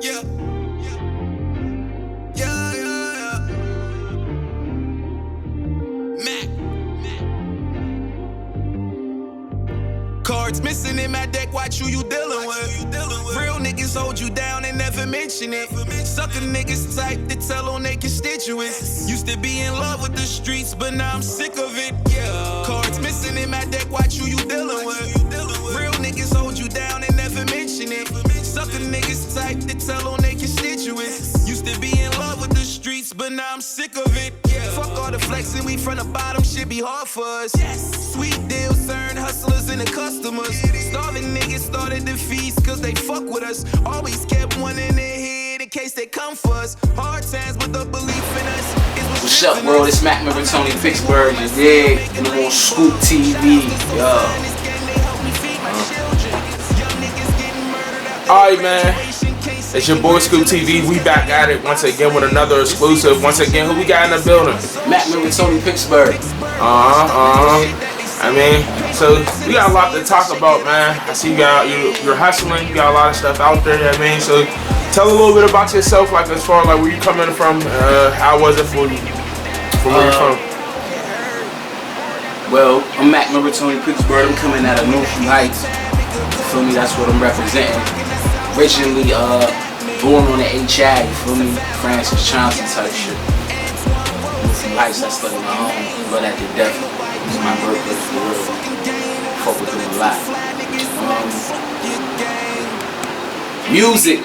Yeah. Yeah, yeah, yeah. Mac. Cards missing in my deck, watch who you dealing with. Real niggas hold you down and never mention it. Sucker niggas type to tell on their constituents. Used to be in love with the streets, but now I'm sick of it. Yeah. Cards missing in my deck, watch who you dealing with. Real niggas hold you down and never mention it. Sucker niggas type to tell on their constituents. Used to be in love with the streets, but now I'm sick of it. Yeah. Fuck all the flexing, we from the bottom, shit be hard for us. Sweet deals turn hustlers into customers. Starving niggas started to feast cause they fuck with us. Always kept one in their head in case they come for us. Hard times with the belief in us is what's up, bro? It's Mac Member Tony Pittsburgh, you dig? And I'm on Scoop TV, yo. Alright, man. It's your boy Scoop TV. We back at it once again with another exclusive. Once again, who we got in the building? Mac Member Tony Pittsburgh. I mean, so we got a lot to talk about, man. I see you're hustling. You got a lot of stuff out there. You know what I mean, so tell a little bit about yourself, like as far as like where you coming from. How was it for you? From where you from? Well, I'm Mac Member Tony Pittsburgh. I'm coming out of Northview Heights. You feel me? That's what I'm representing. Originally, born on the HI, you feel me? Francis Johnson type shit. Northview Heights, that's like my home. But at the death, it's my birthplace for real. Fuck with them a lot. Music,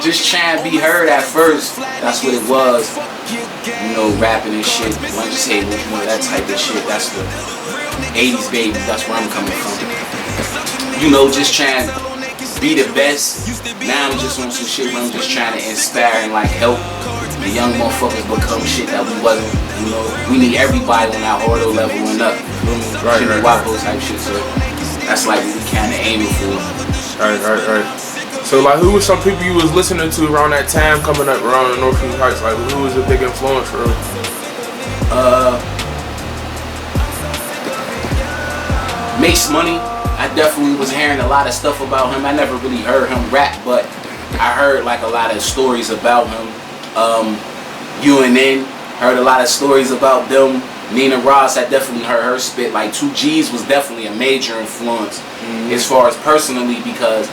just trying to be heard at first. That's what it was. You know, rapping and shit. Lunch table, you know, that type of shit. That's the 80s baby. That's where I'm coming from. You know, just trying to be the best. Now I'm just on some shit where I'm just trying to inspire and like help the young motherfuckers become shit that we wasn't. You know, we need everybody on our order level and up. Right. Wapo type shit. So that's like what we kind of aiming for. Right. So like, who was some people you was listening to around that time coming up around the Northview Heights? Like, who was a big influence for them? Mace Money. I definitely was hearing a lot of stuff about him. I never really heard him rap, but I heard like a lot of stories about him. UNN, heard a lot of stories about them. Nina Ross, I definitely heard her spit. Like 2G's was definitely a major influence as far as personally, because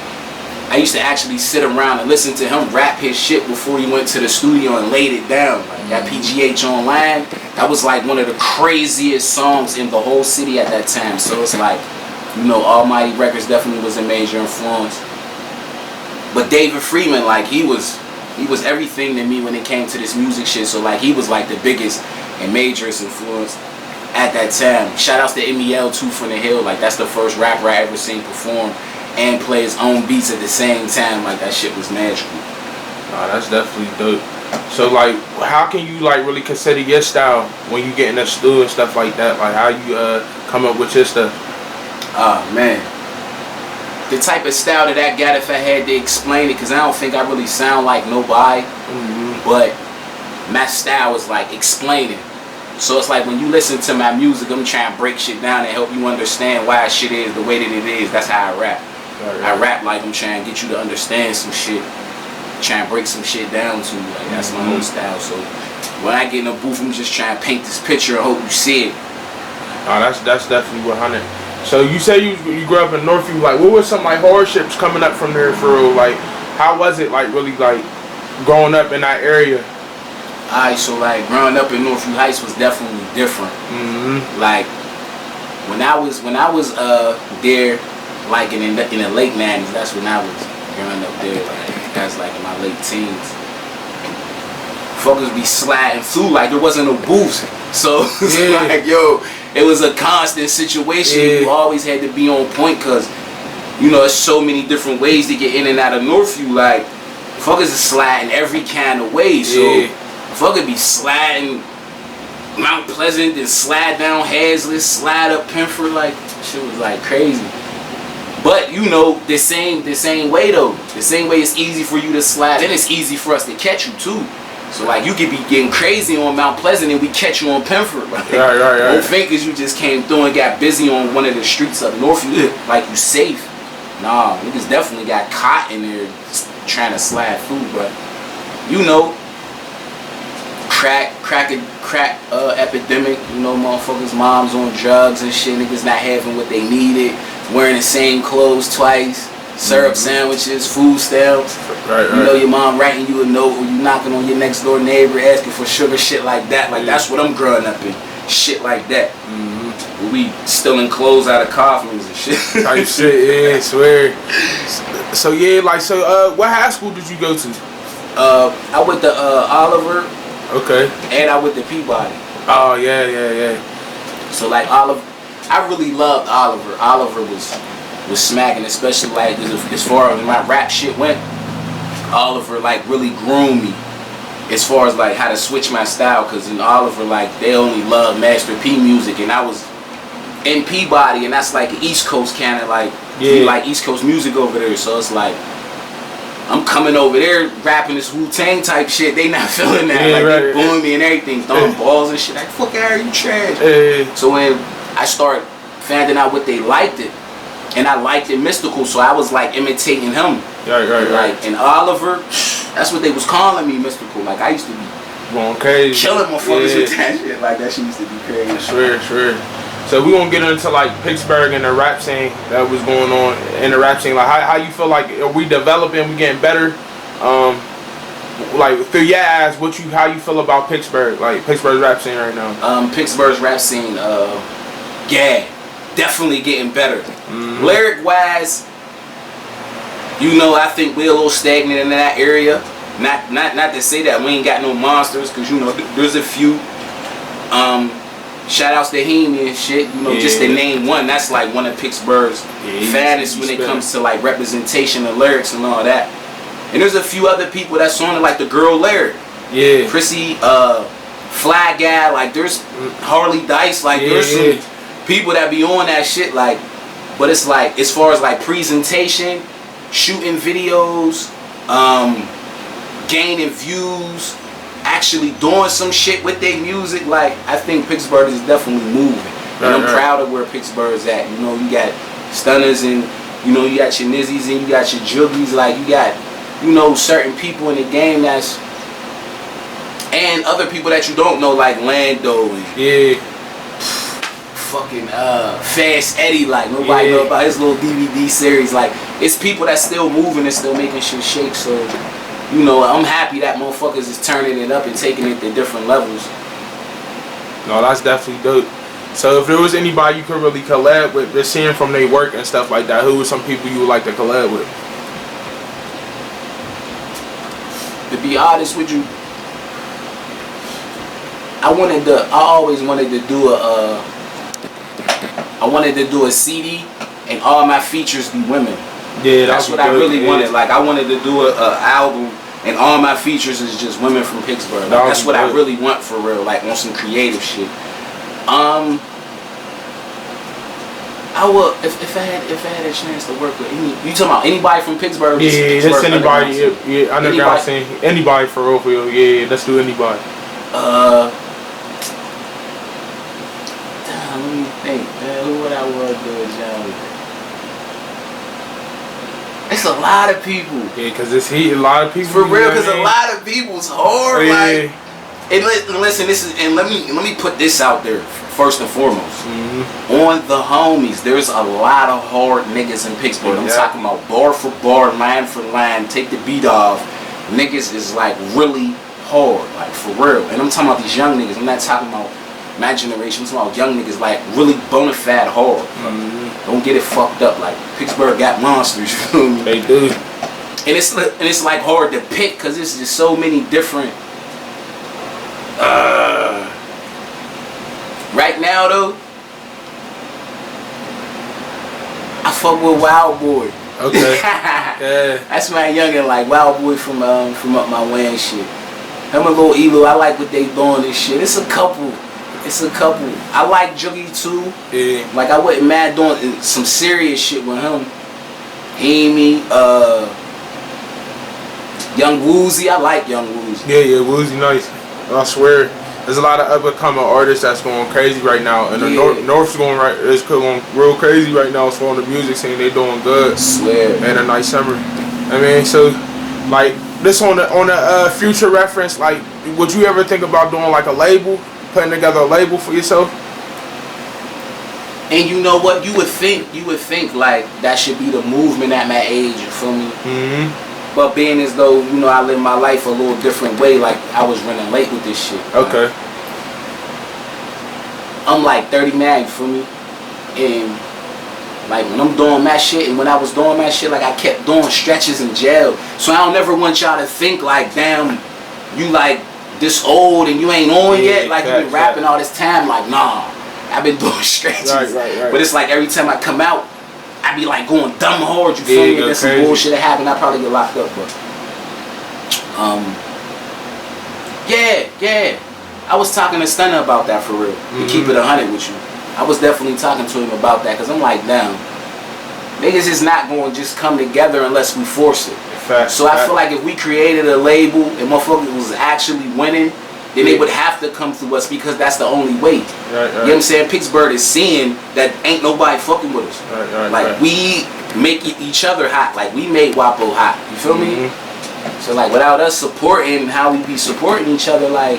I used to actually sit around and listen to him rap his shit before he went to the studio and laid it down. Like that PGH Online, that was like one of the craziest songs in the whole city at that time. So it's like, you know, Almighty Records definitely was a major influence. But David Freeman, like he was everything to me when it came to this music shit. So like he was like the biggest and majorest influence at that time. Shout outs to MEL too from the Hill. Like that's the first rapper I ever seen perform and play his own beats at the same time. Like that shit was magical. Nah, that's definitely dope. So like, how can you like really consider your style when you get in the studio and stuff like that? Like how you come up with your stuff? Man, the type of style that I got, if I had to explain it, because I don't think I really sound like nobody, but my style is like explaining. So it's like when you listen to my music, I'm trying to break shit down and help you understand why shit is the way that it is. That's how I rap. I rap like I'm trying to get you to understand some shit, trying to break some shit down to you. Like that's my whole style. So when I get in the booth, I'm just trying to paint this picture and hope you see it. That's definitely 100. So you say you grew up in Northview. Like, what was some like hardships coming up from there for real? Like, how was it like really like growing up in that area? Alright, so like growing up in Northview Heights was definitely different. Like when I was there, like in the late 90s, that's when I was growing up there. Like that's like in my late teens. Fuckers be sliding through like there wasn't no booths. So it's like, yo, it was a constant situation. You always had to be on point because, you know, there's so many different ways to get in and out of Northview. Like, fuckers is sliding every kind of way. So, fuckers be sliding Mount Pleasant, then slide down Hazlitt, slide up Penford. Like, shit was like crazy. But, you know, the same way though. The same way it's easy for you to slide, and it's easy for us to catch you too. So like you could be getting crazy on Mount Pleasant and we catch you on Penford. Right? Don't think cause you just came through and got busy on one of the streets up north, like you safe. Nah, niggas definitely got caught in there trying to slide food, but you know, crack epidemic. You know, motherfuckers, moms on drugs and shit. Niggas not having what they needed, wearing the same clothes twice. Syrup sandwiches, food stamps. Right. You know, your mom writing you a note, or you knocking on your next door neighbor asking for sugar, shit like that. Like that's what I'm growing up in, shit like that. We stealing clothes out of coffins and shit. Type shit, yeah, swear. So yeah, like what high school did you go to? I went to Oliver. Okay. And I went to Peabody. Oh yeah. So like I really loved Oliver. Oliver was smacking, especially like as far as my rap shit went. Oliver like really groomed me as far as like how to switch my style, because in Oliver like they only love Master P music, and I was in Peabody, and that's like East Coast kind of like like East Coast music over there. So it's like I'm coming over there rapping this Wu-Tang type shit. They not feeling that. They booing me and everything, throwing balls and shit. Like, fuck out, you trash. So when I started finding out what they liked it, and I liked it Mystical, so I was like imitating him. Right. And Oliver, that's what they was calling me, Mystical. Like I used to be going crazy, killing motherfuckers with that shit. Like that shit used to be crazy. Sure. So we gonna get into like Pittsburgh and the rap scene that was going on in the rap scene. Like how you feel like are we developing? We getting better? Like through your eyes, how you feel about Pittsburgh? Like Pittsburgh's rap scene right now? Pittsburgh's rap scene, definitely getting better. Lyric wise, you know, I think we're a little stagnant in that area. Not to say that we ain't got no monsters, because you know there's a few. Shout outs to Heaney and shit. You know, just to name one, that's like one of Pittsburgh's finest when it comes to like representation of lyrics and all that. And there's a few other people that's on it, like the girl Lyric. Yeah. Prissy, Fly Guy, like there's Harley Dice, like there's some people that be on that shit, like, but it's like as far as like presentation, shooting videos, gaining views, actually doing some shit with their music, like I think Pittsburgh is definitely moving. And I'm proud of where Pittsburgh's at. You know, you got Stunners, and you know, you got your Nizzies, and you got your Juggies, like you got, you know, certain people in the game that's, and other people that you don't know, like Lando and fucking Fast Eddie, like nobody know about his little DVD series. Like it's people that's still moving and still making shit shake. So you know, I'm happy that motherfuckers is turning it up and taking it to different levels. No, that's definitely dope. So if there was anybody you could really collab with, just seeing from their work and stuff like that, who was some people you would like to collab with? To be honest with you, I always wanted to do a CD and all my features be women. Yeah, that's what I really wanted. Like I wanted to do a album and all my features is just women from Pittsburgh. Like, that's what I really want for real. Like on some creative shit. I would if I had a chance to work with you talking about anybody from Pittsburgh? Yeah, just anybody. Yeah, I know y'all saying anybody for real. Yeah, let's do anybody. Damn, let me think, man. Who would I want to do a job with? It's a lot of people. Yeah, because it's a lot of people. For real, because a lot of people's hard. Yeah. Like, and listen, let me put this out there first and foremost. On the homies, there's a lot of hard niggas in Pittsburgh. I'm talking about bar for bar, line for line, take the beat off. Niggas is like really hard, like for real. And I'm talking about these young niggas. I'm not talking about my generation. I'm talking about young niggas like really bona fide hard. Don't get it fucked up. Like Pittsburgh got monsters. You feel me? They do. And it's like hard to pick because there's just so many different. Right now though, I fuck with Wild Boy. Okay. Yeah. That's my youngin', like Wild Boy from Up My Way and shit. Him and Lil Elo, I like what they doing and shit. It's a couple. I like Juggy too. Yeah. Like I wasn't mad doing some serious shit with him. Amy, Young Woozy. I like Young Woozy. Yeah, Woozy nice. I swear, there's a lot of up and coming artists that's going crazy right now, and the North's going real crazy right now as far as the music scene. They doing good. I swear. And a nice summer. I mean, so Like this on a future reference. Like, would you ever think about doing like a label, putting together a label for yourself? And you know what? You would think like that should be the movement at my age. You feel me? Mm-hmm. But being as though, you know, I live my life a little different way. Like I was running late with this shit. Okay. Like, I'm like 39. You feel me? And like when I'm doing my shit, and when I was doing my shit, like I kept doing stretches in jail. So I don't never want y'all to think like, damn, you like this old and you ain't on yet. Like you been rapping all this time. Like nah. I've been doing stretches, right. But it's like every time I come out, I be like going dumb hard. You feel me? And then some bullshit that happened, I probably get locked up. But yeah, I was talking to Stunner about that for real. To keep it 100 with you, I was definitely talking to him about that because I'm like, damn, niggas is not going to just come together unless we force it. So I feel like if we created a label and motherfuckers was actually winning, then they would have to come through us because that's the only way. Right. You know what I'm saying? Pittsburgh is seeing that ain't nobody fucking with us. Right. We make each other hot. Like we made WAPO hot. You feel me? So like without us supporting how we be supporting each other, like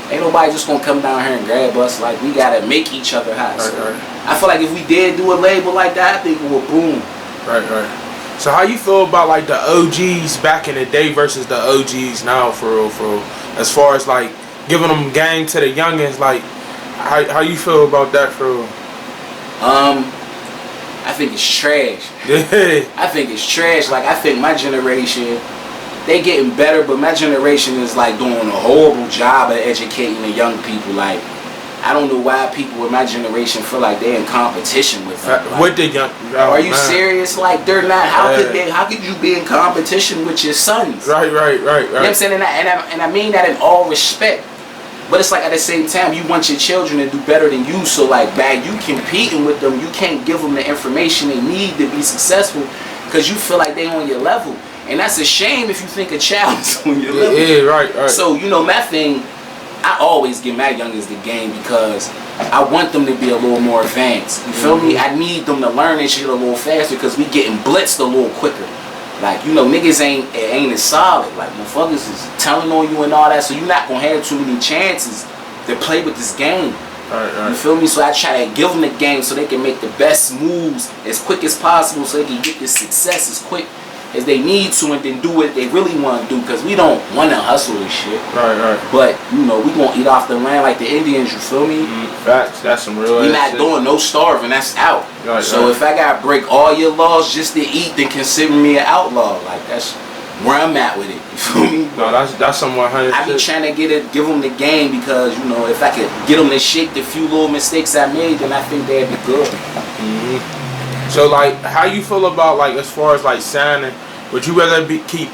ain't nobody just gonna come down here and grab us. Like we gotta make each other hot. So I feel like if we did do a label like that, I think it would boom. Right. So how you feel about like the OGs back in the day versus the OGs now, for real? As far as like giving them game to the youngins, like how you feel about that, for real? I think it's trash. Yeah. I think it's trash. Like I think my generation, they getting better, but my generation is like doing a horrible job at educating the young people. Like I don't know why people in my generation feel like they're in competition with them. Like, with the young. Are you serious? Like they're not. How could you be in competition with your sons? Right. You know what I'm saying? And I mean that in all respect. But it's like at the same time, you want your children to do better than you. So like, bad, you competing with them, you can't give them the information they need to be successful because you feel like they on your level. And that's a shame if you think a child is on your level. Yeah, right. So, you know, my thing, I always give my youngest the game because I want them to be a little more advanced. You feel me? I need them to learn this shit a little faster because we getting blitzed a little quicker. Like, you know, niggas ain't as solid. Like, motherfuckers is telling on you and all that, so you're not gonna have too many chances to play with this game. Right. You feel me? So I try to give them the game so they can make the best moves as quick as possible so they can get this success as quick as they need to and then do what they really want to do because we don't want to hustle and shit. Right. But, you know, we gonna eat off the land like the Indians, you feel me? Facts, that's some real We not shit. doing no starving, that's out. Right, so if I gotta break all your laws just to eat, then consider me an outlaw. Like that's where I'm at with it. You feel me? No, that's some 100. I be trying to give them the game because, you know, if I could get them to shake the few little mistakes I made, then I think they'd be good. So like, how you feel about like as far as like signing? Would you rather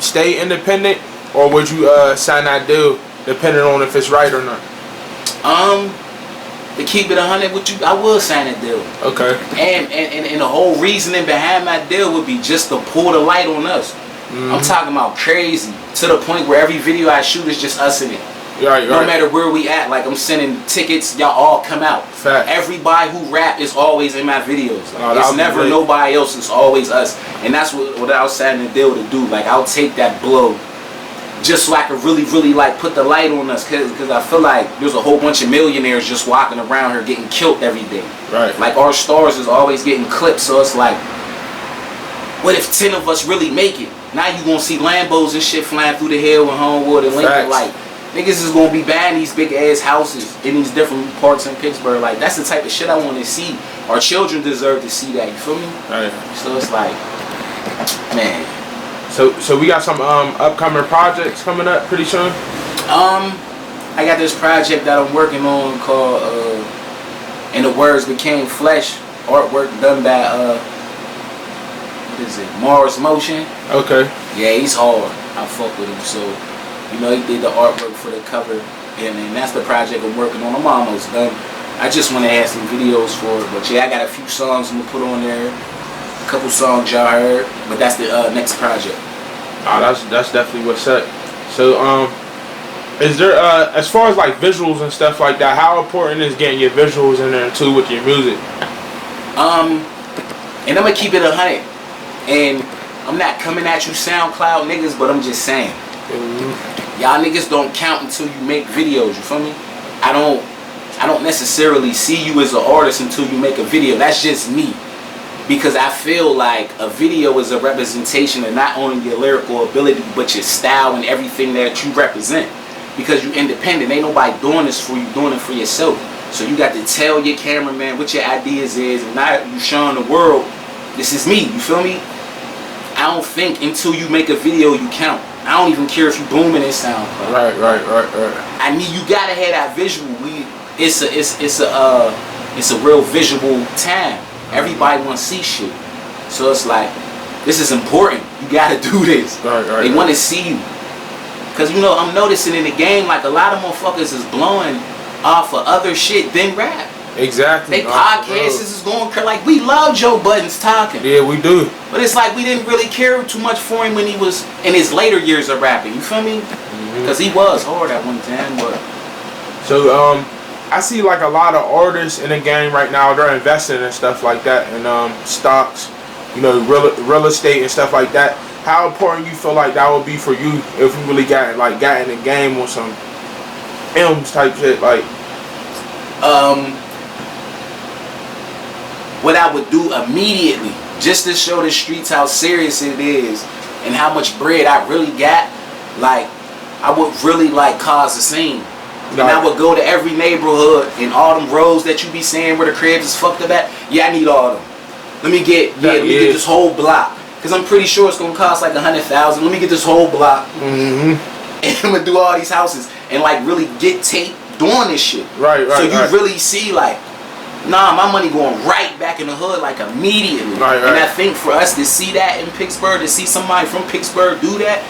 stay independent or would you sign that deal depending on if it's right or not? To keep it 100 with you, I will sign a deal. Okay. And the whole reasoning behind my deal would be just to pull the light on us. I'm talking about crazy to the point where every video I shoot is just us in it. Right. No matter where we at, like I'm sending tickets, y'all all come out. Fact. Everybody who rap is always in my videos. Like, it's it's never nobody else, it's always us. And that's what I was signing the deal to do. Like I'll take that blow just so I can really like put the light on us because I feel like there's a whole bunch of millionaires just walking around here getting killed every day. Right. Like our stars is always getting clipped, so it's like, what if 10 of us really make it? Now you gonna see Lambos and shit flying through the hill with Homewood and Lincoln. Facts. Like niggas is gonna be buying these big ass houses in these different parts in Pittsburgh. Like that's the type of shit I want to see. Our children deserve to see that. You feel me? Right. So it's like, man. So we got some upcoming projects coming up pretty soon. I got this project that I'm working on called "And the Words Became Flesh." Artwork done by what is it? Mars Motion. Okay. Yeah, he's hard. I fuck with him. So, you know, he did the artwork for the cover, and that's the project I'm working on. I'm almost done. I just want to add some videos for it, but yeah, I got a few songs I'm gonna put on there. A couple songs y'all heard, but that's the next project. That's definitely what's up. So is there as far as like visuals and stuff like that, how important is getting your visuals in there too with your music? And I'm gonna keep it 100. And I'm not coming at you SoundCloud niggas, but I'm just saying. Y'all niggas don't count until you make videos, you feel me? I don't necessarily see you as an artist until you make a video. That's just me. Because I feel like a video is a representation of not only your lyrical ability, but your style and everything that you represent. Because you're independent. Ain't nobody doing this for you, doing it for yourself. So you got to tell your cameraman what your ideas is, and now you showing the world, this is me, you feel me? I don't think until you make a video you count. I don't even care if you booming in sound. Right. I mean, you gotta have that visual. It's a real visual time. Everybody wanna see shit. So it's like, this is important. You gotta do this. They wanna see you. Cause you know, I'm noticing in the game, like a lot of motherfuckers is blowing off of other shit than rap. Exactly. They podcasts is going crazy. Like, we love Joe Budden's talking. Yeah, we do. But it's like we didn't really care too much for him when he was in his later years of rapping. You feel me? Because he was hard at one time. But so I see like a lot of artists in the game right now. They're investing in stuff like that, and stocks, you know, real estate and stuff like that. How important you feel like that would be for you if you really got in the game on some M's type shit, like? What I would do immediately, just to show the streets how serious it is and how much bread I really got, like, I would really like cause a scene. And I would go to every neighborhood and all them roads that you be saying where the cribs is fucked up at. Yeah, I need all of them. Let me get this whole block. Cause I'm pretty sure it's gonna cost like 100,000. Let me get this whole block. And I'm gonna do all these houses and like really get tape doing this shit. Right. So you really see like, nah, my money going right back in the hood like immediately. Right. And I think for us to see that in Pittsburgh, to see somebody from Pittsburgh do that,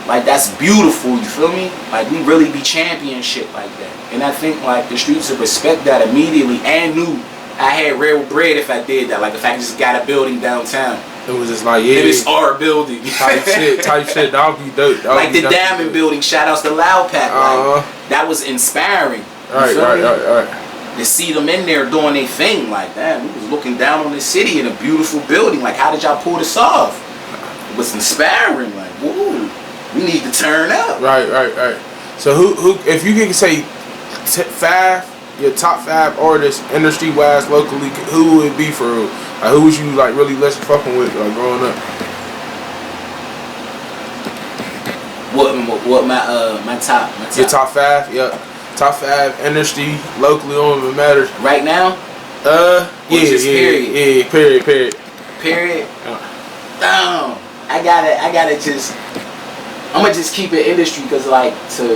like that's beautiful, you feel me? Like we really be champion shit like that. And I think like the streets would respect that immediately and knew I had real bread if I did that. Like if I just got a building downtown. It was just like, yeah. And it's our building. type shit, that would be dope. Like the Diamond Building, shout outs to Loud Pack. Like, that was inspiring. Right. To see them in there doing their thing, like that. We was looking down on the city in a beautiful building. Like, how did y'all pull this off? It was inspiring. Like, woo, we need to turn up. Right. So who if you could say your top 5 artists, industry wise, locally, who would it be for real? Like, who was you like really fucking with like growing up? What my top? Your top 5, yeah. Top 5 industry locally, don't even matter. Right now? Period. Period. Damn. I gotta just. I'm gonna just keep it industry because like to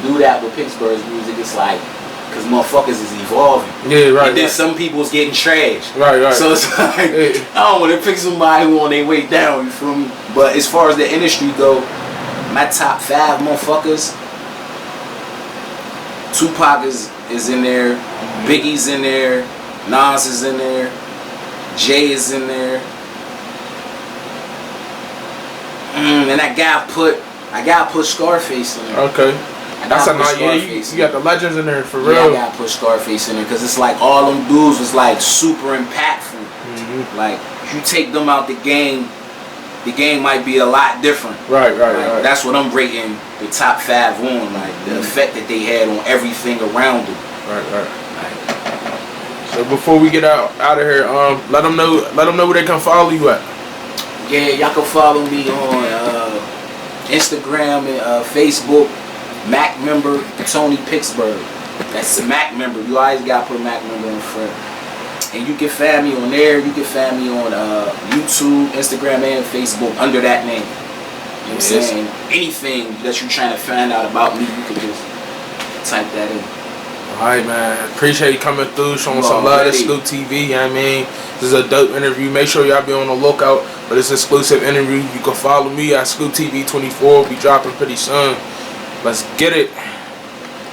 do that with Pittsburgh's music, it's like because motherfuckers is evolving. Yeah, right. And then some people's getting trashed. Right. So it's like I don't want to pick somebody who on their way down. You feel me? But as far as the industry go, my top 5 motherfuckers. Tupac is in there, Biggie's in there, Nas is in there, Jay is in there, and I gotta put Scarface in there. Okay, that's a nice. Yeah, you got the legends in there for real. Yeah, I gotta put Scarface in there because it's like all them dudes was like super impactful. Like if you take them out the game might be a lot different. Right. That's what I'm rating the top 5 on, like the effect that they had on everything around them. Right. So before we get out of here, let them know where they can follow you at. Yeah, y'all can follow me on Instagram and Facebook, Mac Member Tony Pittsburgh. That's a Mac Member. You always gotta put Mac Member in front. And you can find me on there. You can find me on YouTube, Instagram, and Facebook under that name. You know what I'm saying? Anything that you're trying to find out about me, you can just type that in. Alright, man. Appreciate you coming through, showing some love to Scoop TV. You know what I mean? This is a dope interview. Make sure y'all be on the lookout for this exclusive interview. You can follow me at Scoop TV 24. We'll be dropping pretty soon. Let's get it.